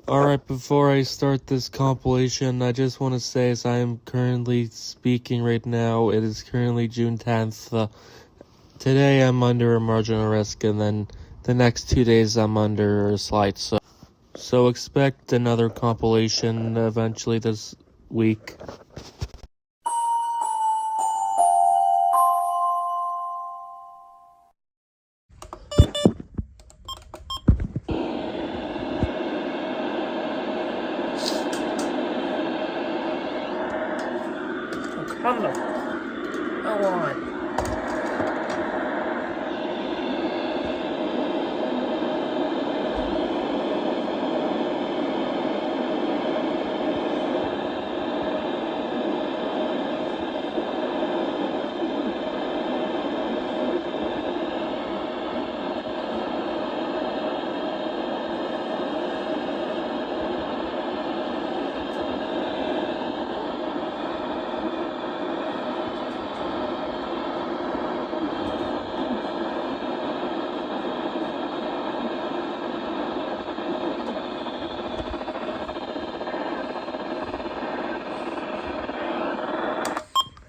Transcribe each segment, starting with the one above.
Alright, before I start this compilation, I just want to say as I am currently speaking right now, it is currently June 10th. Today I'm under a marginal risk, and then the next 2 days I'm under a slight, so expect another compilation eventually this week. Come on.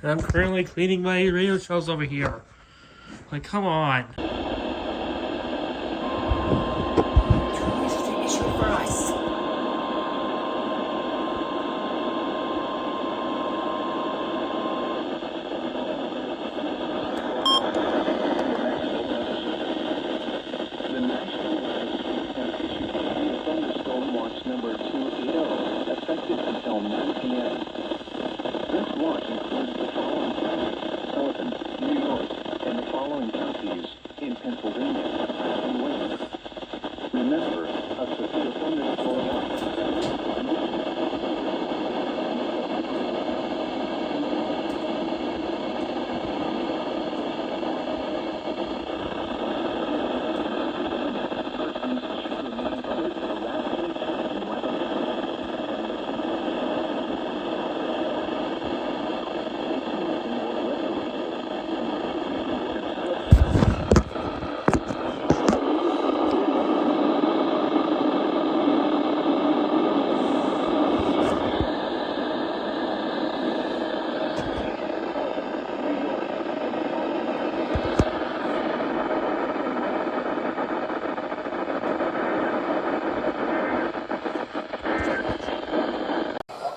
I'm currently cleaning my radio shelves over here. Like, come on. This is an issue for us. The National Weather Service issued a thunderstorm watch number 280, effective until 9 p.m. This watch includes the following counties: Sullivan, New York, and the following counties in Pennsylvania and Wayne. Remember, a severe thunderstorm watch.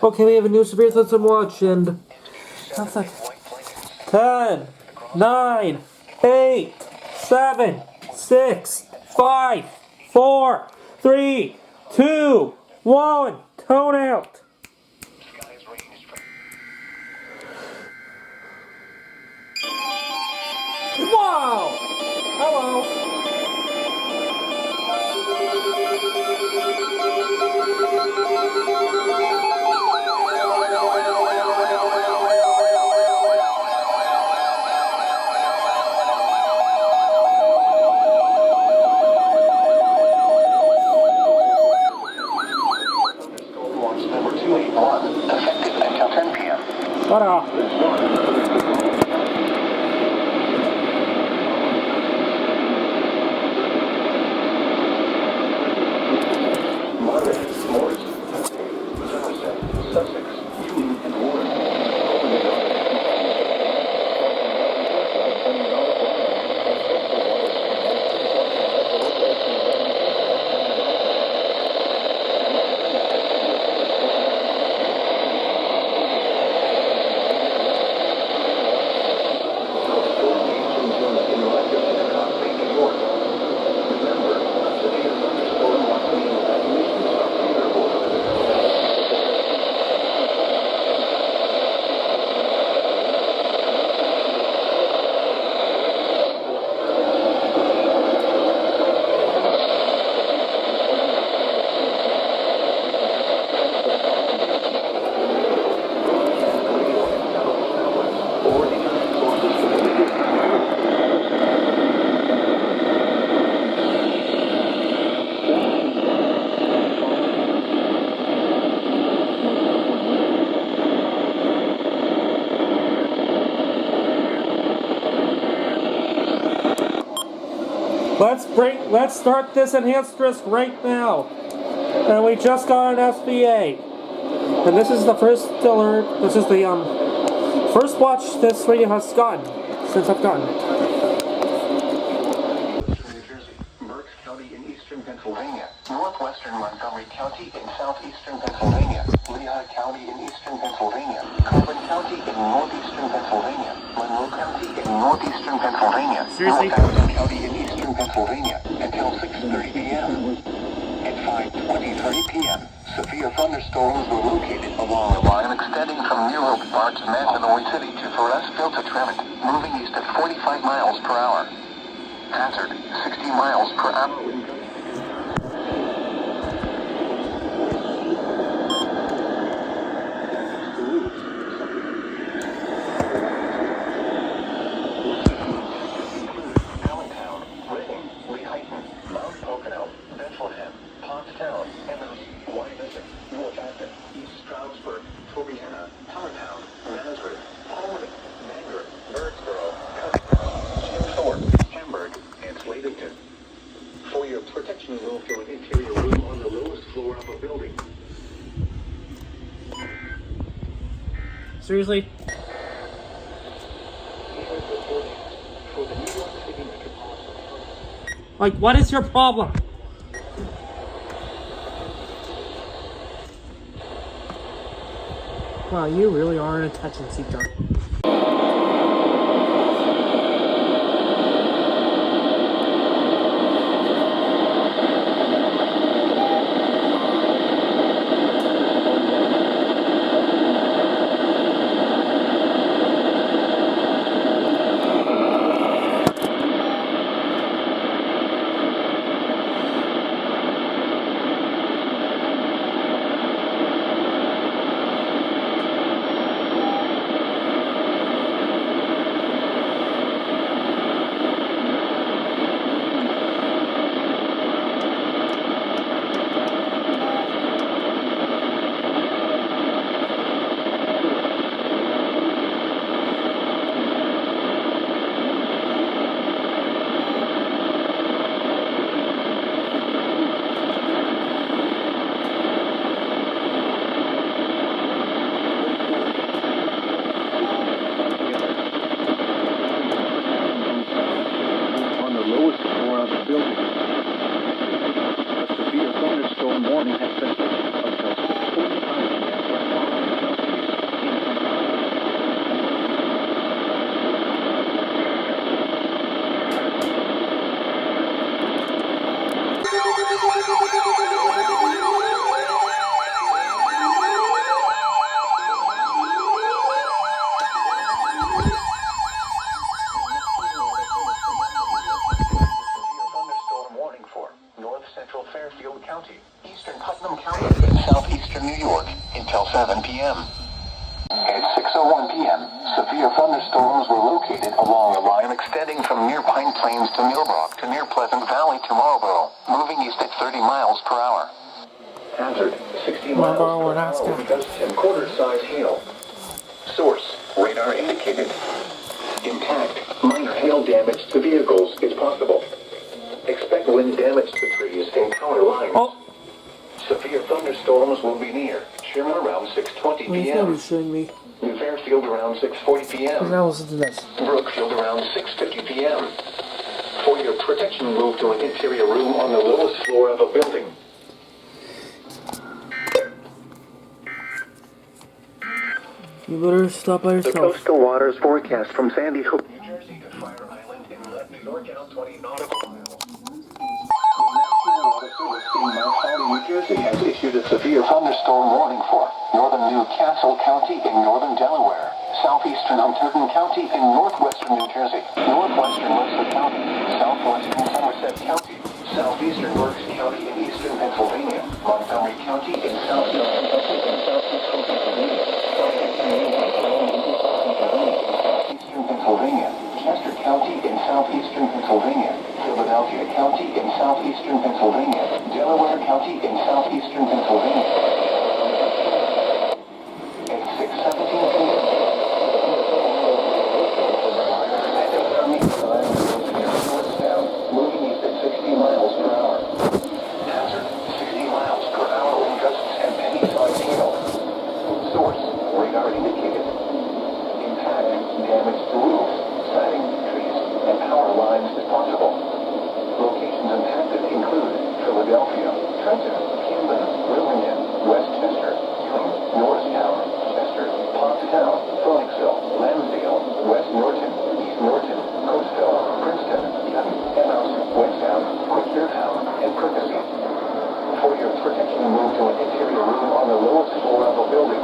Okay, we have a new severe thunderstorm watch, and that's like 10, 9, 8, 7, 6, 5, 4, 3, 2, 1. Tone out. Wow! Hello. Number 281, effective until 10 p.m. What up? Moderate scores. Somerset, Sussex, Ealing, and Warren. Let's start this enhanced risk right now. And we just got an SBA. And this is the first alert. This is the first watch this radio has gotten since I've gotten it. New Jersey, Berks County in eastern Pennsylvania, northwestern Montgomery County in southeastern Pennsylvania, Lehigh County in eastern Pennsylvania, Coburn County in northeastern Pennsylvania, Monroe County in northeastern Pennsylvania, Seriously? Northampton County in eastern Pennsylvania until 6:30 p.m. At 5:20 p.m., severe thunderstorms were located along a line extending from New Oak Bar to Manitowoc City to Forestville to Tremont, moving east at 45 miles per hour. Hazard, 60 miles per hour. Allentown, Reading, Lehighton, Mount Pocono, Bethlehem, Pottstown, Emily, Wyomissing, Northampton, East Stroudsburg, Tobiana, Town, Nazareth, Holden, Bangor, Birdsboro, Cutstown, Jim Thorpe, Hamburg, and Sladington. For your protection, move to an interior room on the lowest floor of a building. Seriously? For the New York City Metropolitan Like, what is your problem? Wow, you really are an attention seeker. on the lowest floor of the building. A severe thunderstorm warning has been issued until 6:45 thunderstorm warning for north central Fairfield County, eastern Putnam County, and southeastern New York until 7 p.m. At 6:01 p.m., severe thunderstorms were located along a line extending from near Pine Plains to Millbrook to near Pleasant Valley to Marlboro, moving east at 30 miles per hour. Hazard, 60 miles per hour with gust and quarter-size hail. Source, radar indicated. Intact, minor hail damage to vehicles is possible. Expect wind damage to trees and power lines. Oh, Severe thunderstorms will be near Sherman around 6:20 he's p.m. not showing me. New Fairfield around 6:40 p.m. Now listen to this. Brookfield around 6:50 p.m. For your protection, move to an interior room on the lowest floor of a building. You better stop by The yourself. coastal waters forecast from Sandy Hook, New Jersey to Fire Island Inlet, New York out 20 nautical miles. The National Water Service in Mount Holly, New Jersey has issued a severe thunderstorm warning for northern Newcastle County in northern Delaware, southeastern Hunterdon County in northwestern New Jersey, northwestern Mercer County, southwestern Somerset County, southeastern Berks County in eastern Pennsylvania, Montgomery County in southeastern Kentucky and southeastern Pennsylvania, southeastern Pennsylvania, Chester County in southeastern Pennsylvania, Philadelphia County in southeastern Pennsylvania, Delaware County in southeastern Pennsylvania. At 6:17 p.m. Moving east at 60 miles per hour. Hazard, 60 miles per hour. the lowest floor of a building.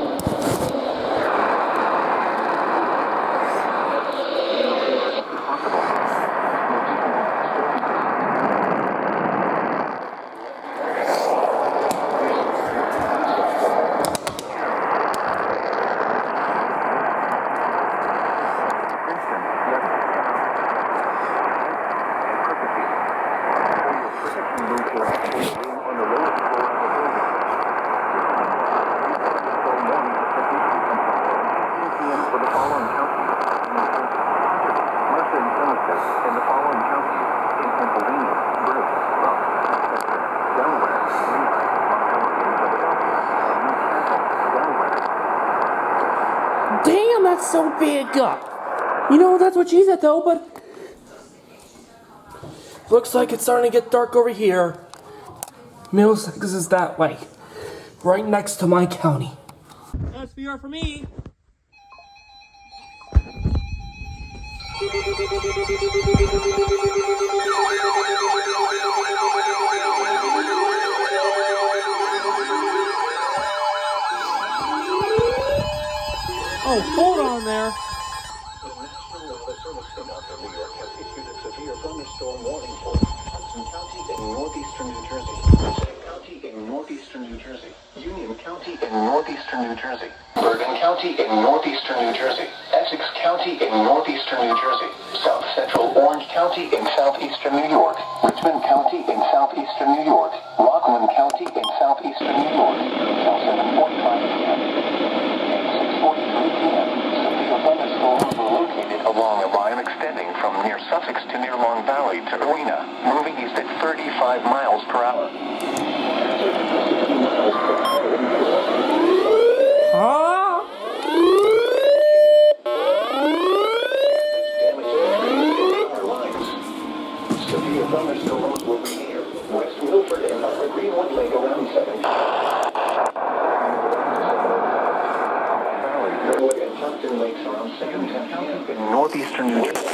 Damn, that's so big! You know, that's what she said though, but... Looks like it's starting to get dark over here. Middlesex is that way. Right next to my county. SVR for me! Oh, hold on there. The National Weather Service of New York has issued a severe thunderstorm warning for Hudson County in northeastern New Jersey, Passaic County in northeastern New Jersey, Union County in northeastern New Jersey, Bergen County in northeastern New Jersey, Essex County in northeastern New Jersey, South Central Orange County in southeastern New York, Richmond County in southeastern New York, Rockland County in southeastern New York, until 7:45 p.m. At 6:43 p.m., severe thunderstorms were located along a line extending from near Sussex to near Long Valley to Arena, moving east at 35 miles per hour. Severe thunderstorms will be near West Milford and Upper Greenwood Lake around 7. Greenwood and Chumpton Lakes around 7 County in northeastern New Jersey.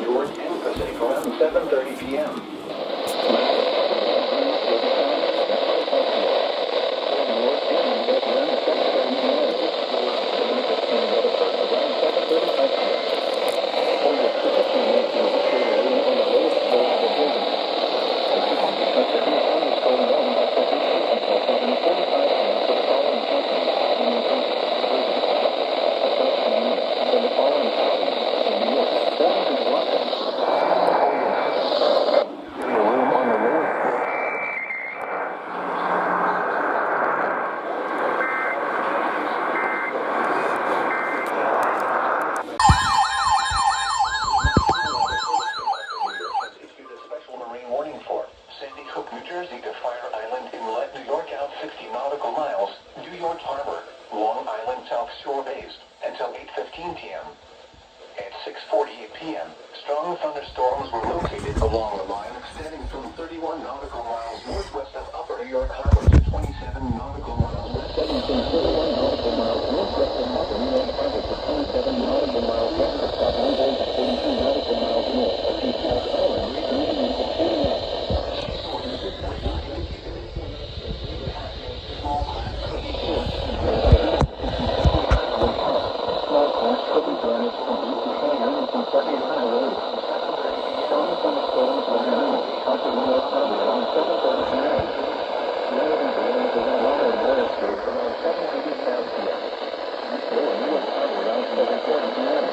George and Pacific around 7:30 p.m. Strong thunderstorms were located along the line extending from 31 nautical miles northwest of Upper New York Harbor to 27 nautical miles west. Extending from 31 nautical miles northwest of Upper New York Harbor to 27 nautical miles west of Scotland to 42 nautical miles north of East Coast Island, region including us. Small class triple damage from East Canyon and from Second Highway. Strong thunderstorms will remain up in New York Harbor around 7:30 p.m. Northern winds around Lower Wall Street around 7:35 p.m. East New York Harbor around 7:40 p.m.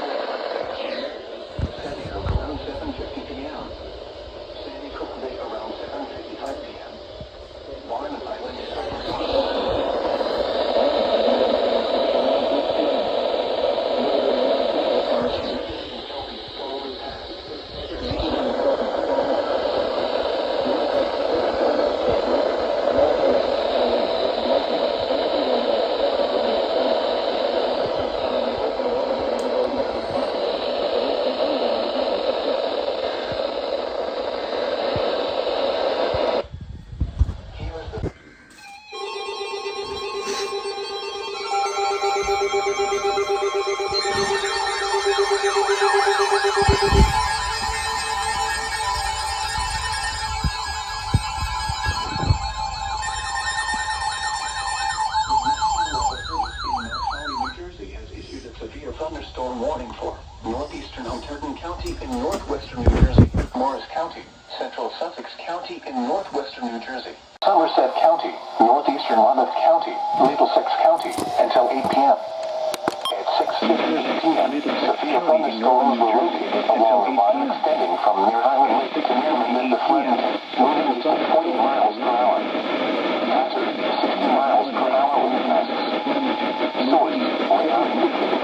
northeastern Hunterdon County in northwestern New Jersey, Morris County, central Sussex County in northwestern New Jersey, Somerset County, northeastern Monmouth County, Middlesex County, until 8 p.m. At 6:50 p.m., severe thunderstorms were located along a line extending from near Highland Lake to near Midland, moving east at 40 miles per hour. Hazard, 60 miles per hour wind gusts. Source, radar indicated.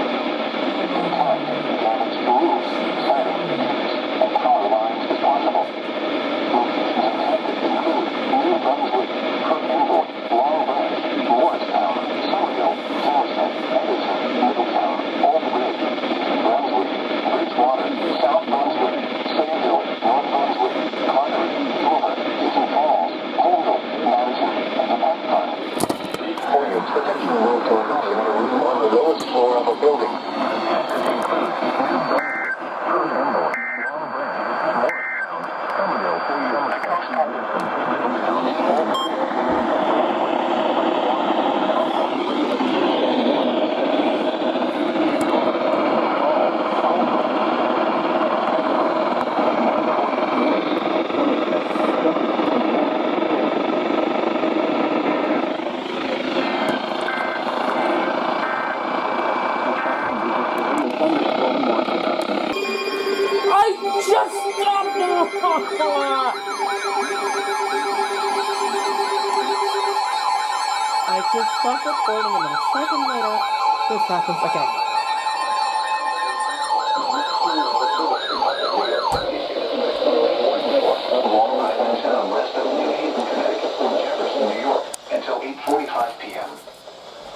Impact, damage to roofs, siding, trees, and power lines is possible. Locations affected include New Brunswick, Crook Inwood, Long Branch, Morristown, Somerville, Somerset, Edison, Middletown, Old Bridge, East Brunswick, Bridgewater, South Brunswick, Sayreville, North Brunswick, Carteret, Dover, Eaton Falls, Holmdel, Madison, and the Park Park. For your protection, will tornadoes in a room on the lowest floor of a building. I just stopped recording and then a second later, this happens again. Long Island Sound west of New Haven, Connecticut from Jefferson, New York, until 8:45 p.m.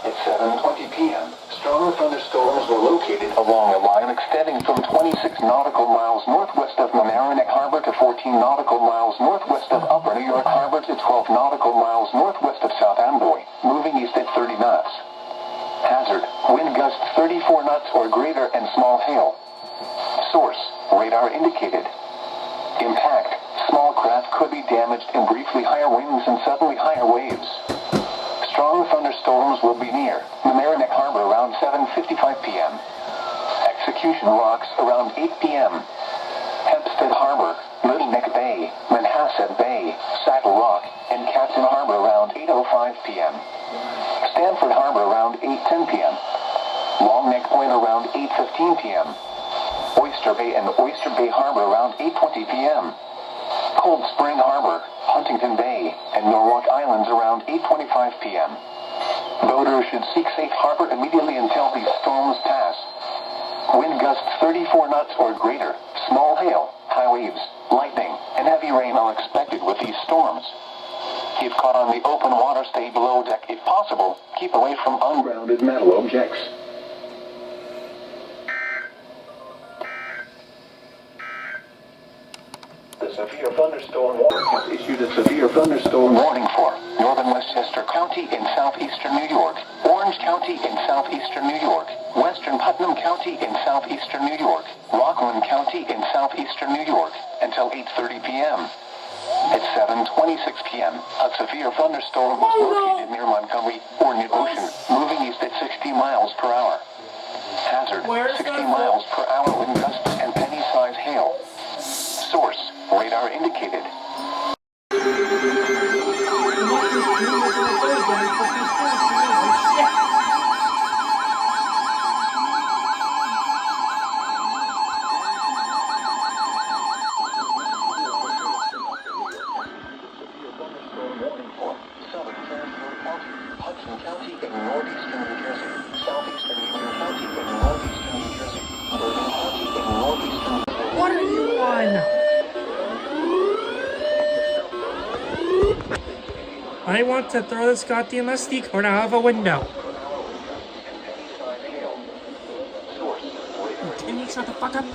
At 7:20 p.m., strong thunderstorms were located along a line extending from 26 nautical miles northwest of Mamaroneck Harbor to 14 nautical miles northwest of Upper New York Harbor to 12 nautical miles northwest of South Amboy, moving east at 30 knots. Hazard, wind gusts 34 knots or greater and small hail. Source, radar indicated. Impact, small craft could be damaged in briefly higher winds and suddenly higher waves. Strong thunderstorms will be near Mamaroneck Harbor around 7:55 p.m. Execution rocks around 8 p.m. Hempstead Harbor, Little Neck Bay, Manhasset Bay, Saddle Rock, and Catton Harbor around 8:05 p.m. Stanford Harbor around 8:10 p.m. Long Neck Point around 8:15 p.m. Oyster Bay and Oyster Bay Harbor around 8:20 p.m. Cold Spring Harbor, Huntington Bay, and Norwalk Islands around 8:25 p.m. Boaters should seek safe harbor immediately until these storms pass. Wind gusts 34 knots or greater, small hail, high waves, lightning, and heavy rain are expected with these storms. If caught on the open water, stay below deck if possible. Keep away from ungrounded metal objects. The severe thunderstorm warning has issued a severe thunderstorm warning for northern Westchester County in southeastern New York, Orange County in southeastern New York, western Putnam County in southeastern New York, Rockland County in southeastern New York, until 8:30 p.m. At 7:26 p.m., a severe thunderstorm was located near Montgomery or New Ocean, moving east at 60 miles per hour. Hazard, 60 miles per hour wind gusts and penny-size hail. Source, radar indicated. Hudson County in northeastern New Jersey, southeastern Union County in northeastern New Jersey, Bergen County in northeastern New Jersey. What are you on? I want to throw this goddamn SD card out of a window. Can you shut the fuck up?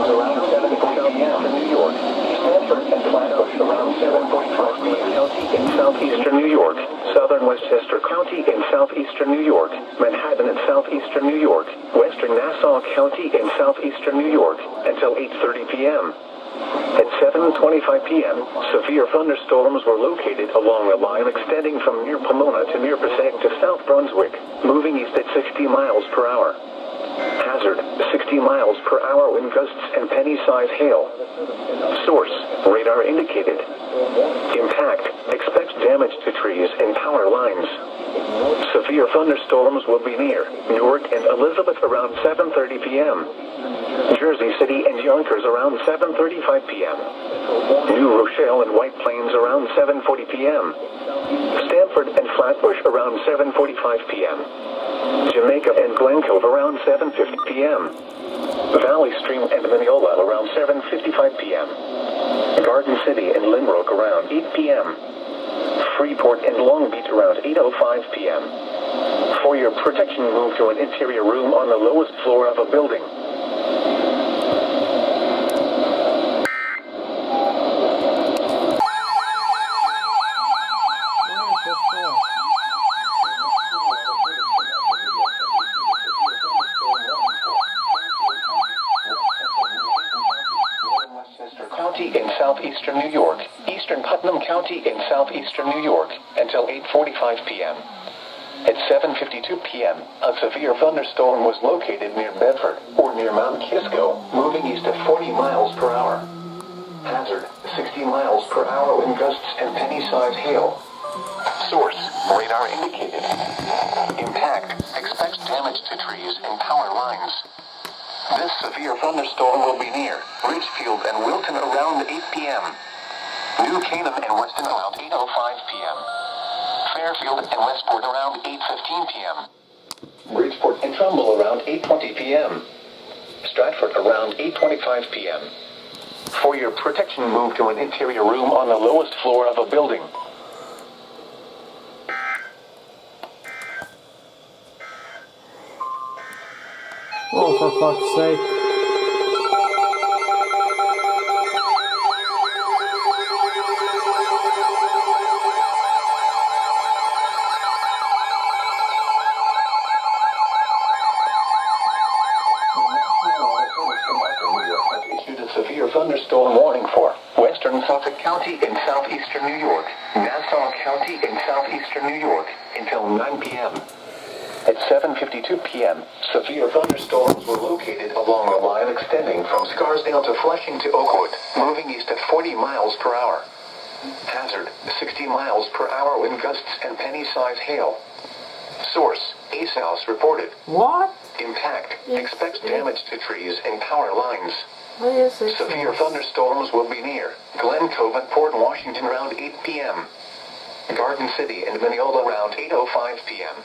Around 7 p.m. New York, Stanford and Flat Ocean. around 7:45 p.m. County in southeastern New York, southern Westchester County in southeastern New York, Manhattan in southeastern New York, western Nassau County in southeastern New York, until 8:30 p.m. At 7:25 p.m., severe thunderstorms were located along a line extending from near Pomona to near Passaic to South Brunswick, moving east at 60 miles per hour. Hazard, 60 miles per hour wind gusts and penny-size hail. Source, radar indicated. Impact, expect damage to trees and power lines. Severe thunderstorms will be near Newark and Elizabeth around 7:30 p.m. Jersey City and Yonkers around 7:35 p.m. New Rochelle and White Plains around 7:40 p.m. Stamford and Flatbush around 7:45 p.m. Jamaica and Glen Cove around 7:50 p.m. Valley Stream and Mineola around 7:55 p.m. Garden City and Lynbrook around 8 p.m. Freeport and Long Beach around 8:05 p.m. For your protection, move to an interior room on the lowest floor of a building. County in southeastern New York, eastern Putnam County in southeastern New York, until 8:45 p.m. At 7:52 p.m., a severe thunderstorm was located near Bedford, or near Mount Kisco, moving east at 40 miles per hour. Hazard, 60 miles per hour wind gusts and penny-size hail. Source, radar indicated. Impact, expect damage to trees and power lines. This severe thunderstorm will be near Ridgefield and Wilton around 8 p.m. New Canaan and Weston around 8:05 p.m. Fairfield and Westport around 8:15 p.m. Bridgeport and Trumbull around 8:20 p.m. Stratford around 8:25 p.m. For your protection, move to an interior room on the lowest floor of a building. Oh, for fuck's sake. Severe thunderstorm warning for western Suffolk County in southeastern New York, Nassau County in southeastern New York, until 9 p.m. At 7:52 p.m., severe thunderstorms were located along a line extending from Scarsdale to Flushing to Oakwood, moving east at 40 miles per hour. Hazard, 60 miles per hour wind gusts and penny-size hail. Source, EAS reported. What? Impact, expect damage to trees and power lines. Severe Severe thunderstorms will be near Glen Cove and Port Washington around 8 p.m. Garden City and Mineola around 8:05 p.m.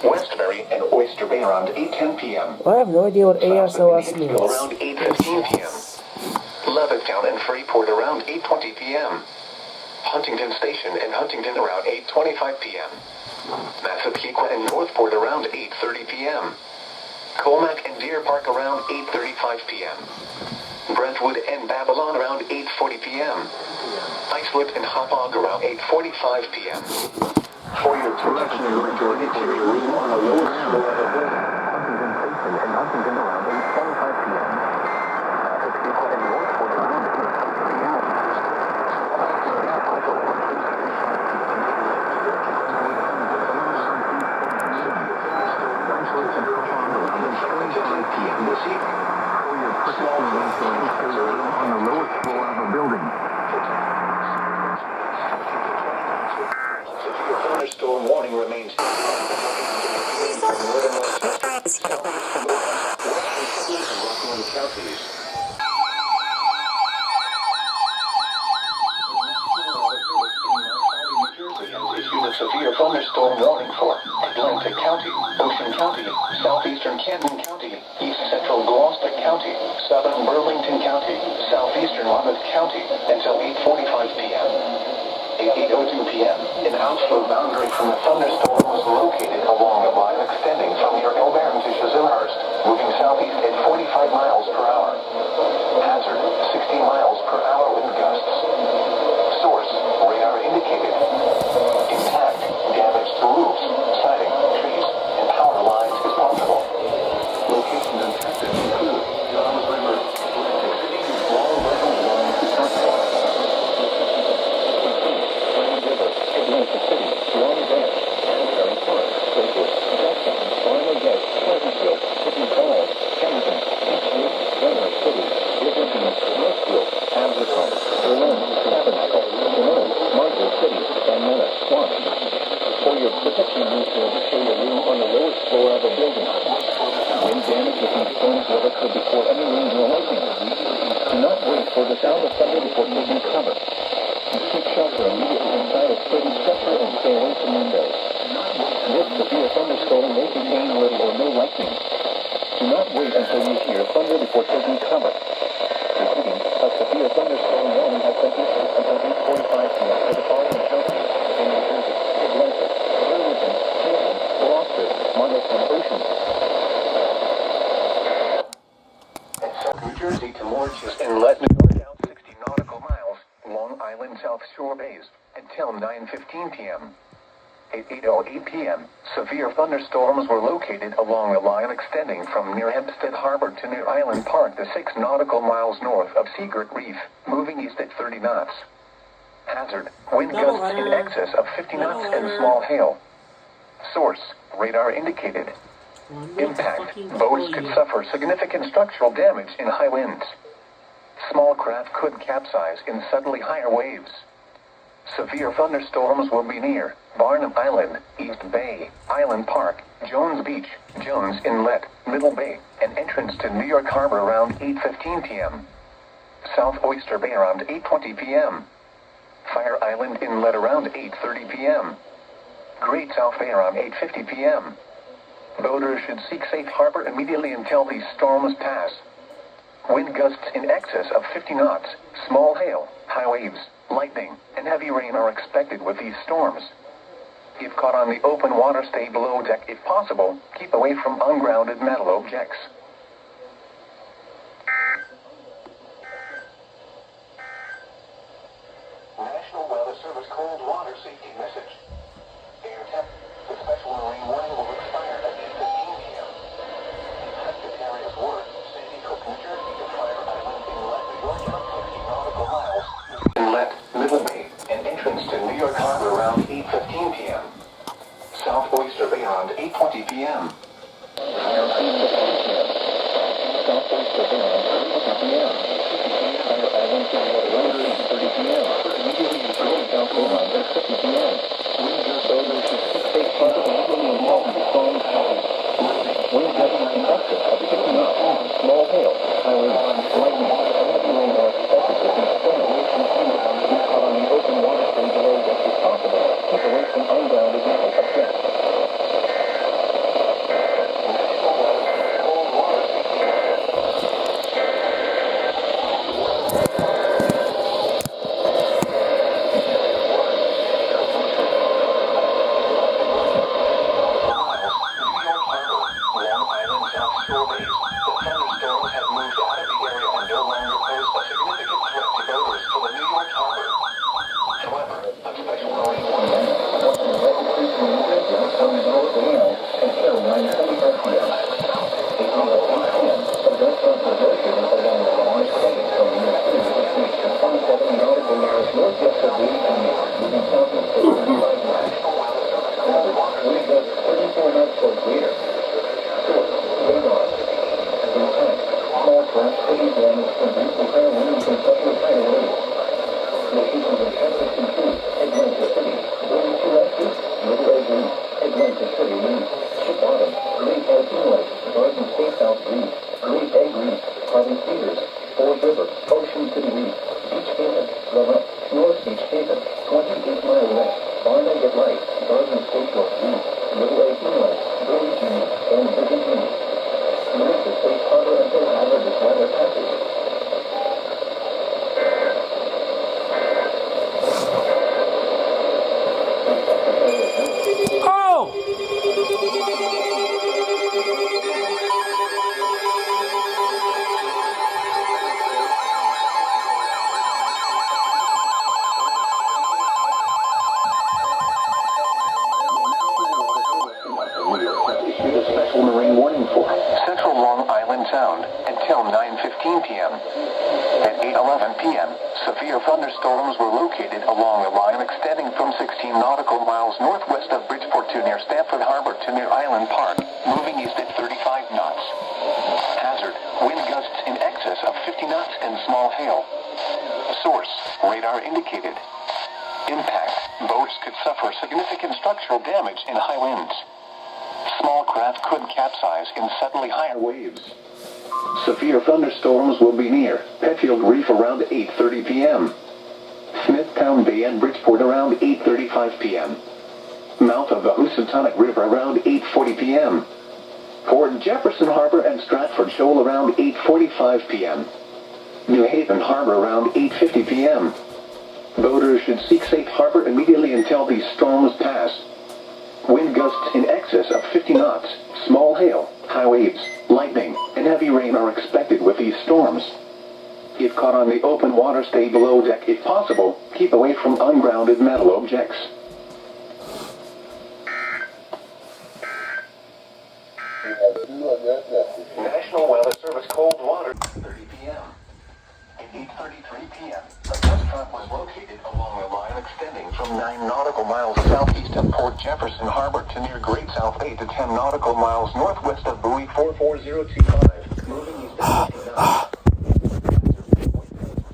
Westbury and Oyster Bay around 8:10 p.m. I have no idea what ASOS means. Around 8:15 p.m. Levittown and Freeport around 8:20 p.m. Huntington Station and Huntington around 8:25 p.m. Massapequa and Northport around 8:30 p.m. Colmac and Deer Park around 8:35 p.m. Brentwood and Babylon around 8:40 p.m. Islip and Hauppauge around 8:45 p.m. For your protection, move to an interior room on the lowest floor of a building. Huntington Station and Huntington around 8:25 p.m. Massapequa and Northport around 8:30 p.m. This evening, for your protection, move to an interior room on the lowest floor of a building. Severe thunderstorm warning remains. Issued a severe thunderstorm warning for Atlantic County, Ocean County, southeastern Camden County, east central Gloucester County, southern Burlington County, southeastern Monmouth County, until 8:45 p.m. At 8:02 p.m., an outflow boundary from the thunderstorm was located along a line extending from near Elbaron to Chislehurst, moving southeast at 45 miles per hour. Hazard, 60 miles per hour wind gusts. Weather could before any rain or lightning. Do not wait for the sound of thunder before taking cover. Seek shelter immediately inside a sturdy structure and stay away from windows. This severe thunderstorm may contain little or no lightning. Do not wait until you hear thunder before taking cover. Repeating, a severe thunderstorm warning has been issued until 8:45 p.m. for the following counties: in New Jersey, Atlanta, Burlington, Canton, Gloucester, Monmouth, and Ocean. New Jersey to Moriches Inlet, New York, out 60 nautical miles, Long Island South Shore Bays, until 9:15 p.m. At 8:08 p.m., severe thunderstorms were located along a line extending from near Hempstead Harbor to near Island Park to 6 nautical miles north of Secret Reef, moving east at 30 knots. Hazard, wind gusts in excess of 50 knots and small hail. Source, radar indicated. Impact, boats could suffer significant structural damage in high winds. Small craft could capsize in suddenly higher waves. Severe thunderstorms will be near Barnum Island, East Bay, Island Park, Jones Beach, Jones Inlet, Middle Bay, and entrance to New York Harbor around 8:15 p.m. South Oyster Bay around 8:20 p.m. Fire Island Inlet around 8:30 p.m. Great South Bay around 8:50 p.m. Boaters should seek safe harbor immediately until these storms pass. Wind gusts in excess of 50 knots, small hail, high waves, lightning, and heavy rain are expected with these storms. If caught on the open water, stay below deck if possible. Keep away from ungrounded metal objects. National Weather Service cold water safety message. Air temp. The special marine warning will expire at 8:15 p.m. Affected areas were Sandy Hook, New Jersey to Fire Island Inlet, New York, out 60 nautical miles. Inlet, Middle Bay, and entrance to New York Harbor around 8:15 p.m. South Oyster Bay around 8:20 p.m. South Oyster Bay around 8:20 p.m. Fire Island Inlet around 8:30 p.m. Immediately enclosed South Bay around 8:50 p.m. Wind gusts should seek safe harbor immediately until the storm passes. Wind gusts in excess of 50 knots, small hail, high winds, lightning, and heavy rain are expected to stay away from sea. If caught on the open water, stay below deck if possible. Keep away from ungrounded metal objects. Thunderstorms were located along a line extending from 16 nautical miles northwest of Bridgeport to near Stamford Harbor to near Island Park, moving east at 35 knots. Hazard, wind gusts in excess of 50 knots and small hail. Source, radar indicated. Impact, boats could suffer significant structural damage in high winds. Small craft could capsize in suddenly higher waves. Severe thunderstorms will be near Petfield Reef around 8:30 p.m. Smithtown Bay and Bridgeport around 8:35 p.m. Mouth of the Housatonic River around 8:40 p.m. Port Jefferson Harbor and Stratford Shoal around 8:45 p.m. New Haven Harbor around 8:50 p.m. Boaters should seek safe harbor immediately until these storms pass. Wind gusts in excess of 50 knots, small hail, high waves, lightning, and heavy rain are expected with these storms. If caught on the open water, stay below deck if possible. Keep away from ungrounded metal objects. National Weather Service cold water, 30 p.m. At 8:33 p.m., a dust front was located along a line extending from 9 nautical miles southeast of Port Jefferson Harbor to near Great South 8 to 10 nautical miles northwest of buoy 44025, moving east at 50 knots.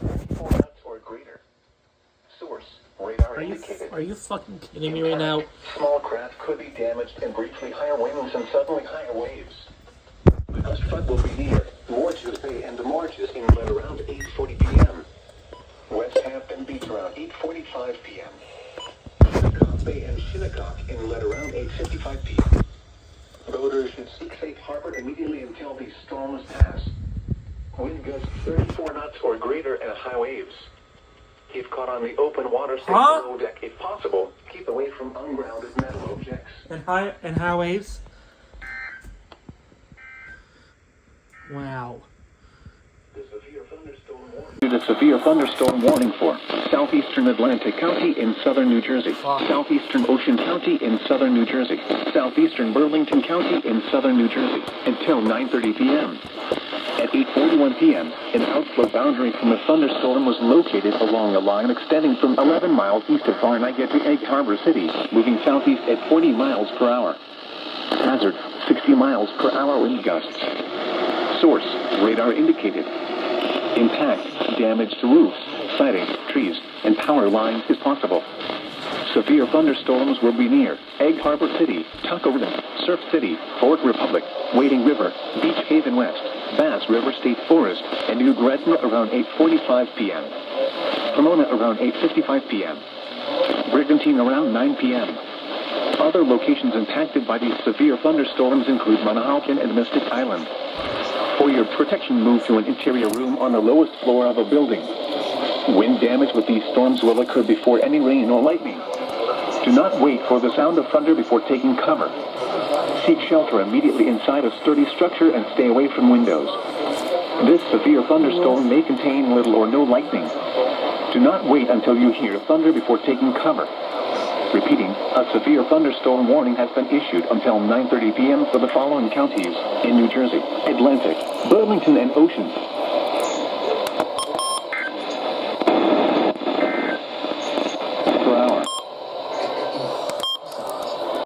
34 knots or greater. Source, radar indicated. Are you fucking kidding me right now? Small craft could be damaged and briefly higher winds and suddenly higher waves. The gust front will be near Morges Bay and the Morges Inlet around 8:40 p.m. West Hampton Beach around 8:45 p.m. Shinnecock Bay and Shinnecock Inlet around 8:55 p.m. Boaters should seek safe harbor immediately until these storms pass. Wind gusts 34 knots or greater and high waves. If caught on the open water, stay below deck if possible. Keep away from ungrounded metal objects. And high waves? Wow. The severe thunderstorm warning for southeastern Atlantic County in southern New Jersey, southeastern Ocean County in southern New Jersey, southeastern Burlington County in southern New Jersey until 9:30 p.m. At 8:41 p.m., an outflow boundary from the thunderstorm was located along a line extending from 11 miles east of Barnegat to Egg Harbor City, moving southeast at 40 miles per hour. Hazard, 60 miles per hour wind gusts. Source, radar indicated. Impact, damage to roofs, siding, trees, and power lines is possible. Severe thunderstorms will be near Egg Harbor City, Tuckerton, Surf City, Fort Republic, Wading River, Beach Haven West, Bass River State Forest, and New Gretna around 8:45 p.m. Pomona around 8:55 p.m. Brigantine around 9 p.m. Other locations impacted by these severe thunderstorms include Manahawkin and Mystic Island. For your protection, move to an interior room on the lowest floor of a building. Wind damage with these storms will occur before any rain or lightning. Do not wait for the sound of thunder before taking cover. Seek shelter immediately inside a sturdy structure and stay away from windows. This severe thunderstorm may contain little or no lightning. Do not wait until you hear thunder before taking cover. Repeating, a severe thunderstorm warning has been issued until 9:30 p.m. for the following counties in New Jersey: Atlantic, Burlington, and Ocean.